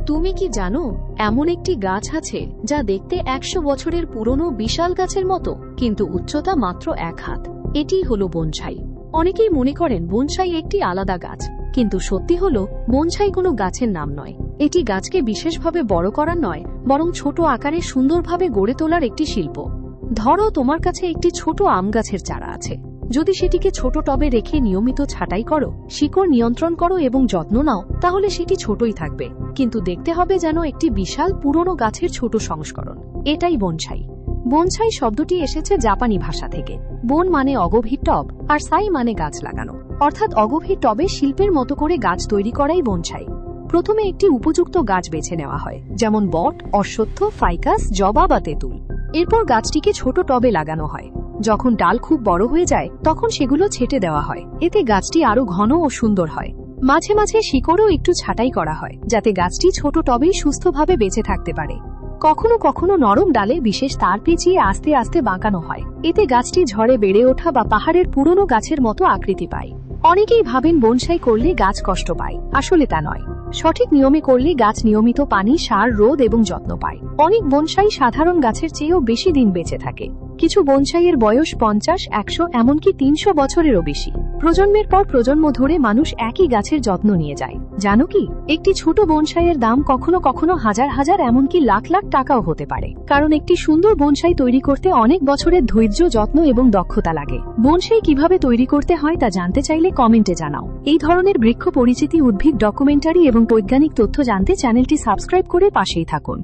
তুমি কি জানো এমন একটি গাছ আছে যা দেখতে 100 বছরের পুরনো বিশাল গাছের মতো, কিন্তু উচ্চতা মাত্র 1 হাত? এটিই হলো বনসাই। অনেকেই মনে করেন বনসাই একটি আলাদা গাছ, কিন্তু সত্যি হলো বনসাই কোনো গাছের নাম নয়। এটি গাছকে বিশেষভাবে বড় করার নয়, বরং ছোট আকারে সুন্দরভাবে গড়ে তোলার একটি শিল্প। ধরো তোমার কাছে একটি ছোট আম গাছের চারা আছে। যদি সেটিকে ছোট টবে রেখে নিয়মিত ছাঁটাই করো, শিকড় নিয়ন্ত্রণ করো এবং যত্ন নাও, তাহলে সেটি ছোটই থাকবে, কিন্তু দেখতে হবে যেন একটি বিশাল পুরনো গাছের ছোট সংস্করণ। এটাই বনসাই। বনসাই শব্দটি এসেছে জাপানি ভাষা থেকে। বন মানে অগভীর টব, আর সাই মানে গাছ লাগানো, অর্থাৎ অগভীর টবে শিল্পের মতো করে গাছ তৈরি করাই বনসাই। প্রথমে একটি উপযুক্ত গাছ বেছে নেওয়া হয়, যেমন বট, অশ্বত্থ, ফাইকাস, জবা বা তেঁতুল। এরপর গাছটিকে ছোট টবে লাগানো হয়। যখন ডাল খুব বড় হয়ে যায় তখন সেগুলো ছেটে দেওয়া হয়, এতে গাছটি আরো ঘন ও সুন্দর হয়। মাঝে মাঝে শিকড়ও একটু ছাঁটাই করা হয়, যাতে গাছটি ছোট টবেই সুস্থভাবে বেঁচে থাকতে পারে। কখনো কখনো নরম ডালে বিশেষ তার পেঁচিয়ে আস্তে আস্তে বাঁকানো হয়, এতে গাছটি ঝড়ে বেড়ে ওঠা বা পাহাড়ের পুরনো গাছের মতো আকৃতি পায়। অনেকেই ভাবেন বনসাই করলে গাছ কষ্ট পায়, আসলে তা নয়। সঠিক নিয়মে করলে গাছ নিয়মিত পানি, সার, রোদ এবং যত্ন পায়। অনেক বনসাই সাধারণ গাছের চেয়েও বেশি দিন বেঁচে থাকে। কিছু বনসাইয়ের বয়স 50, 100, এমনকি 300 বছরেরও বেশি। প্রজন্মের পর প্রজন্ম ধরে মানুষ একই গাছের যত্ন নিয়ে যায়। জানো কি, একটি ছোট বনসাইয়ের দাম কখনো কখনো হাজার হাজার, এমনকি লাখ লাখ টাকাও হতে পারে, কারণ একটি সুন্দর বনসাই তৈরি করতে অনেক বছরের ধৈর্য, যত্ন এবং দক্ষতা লাগে। বনসাই কিভাবে তৈরি করতে হয় তা জানতে চাইলে কমেন্টে জানাও। এই ধরনের বৃক্ষ পরিচিতি, উদ্ভিদ ডকুমেন্টারি এবং বৈজ্ঞানিক তথ্য জানতে চ্যানেলটি সাবস্ক্রাইব করে পাশেই থাকুন।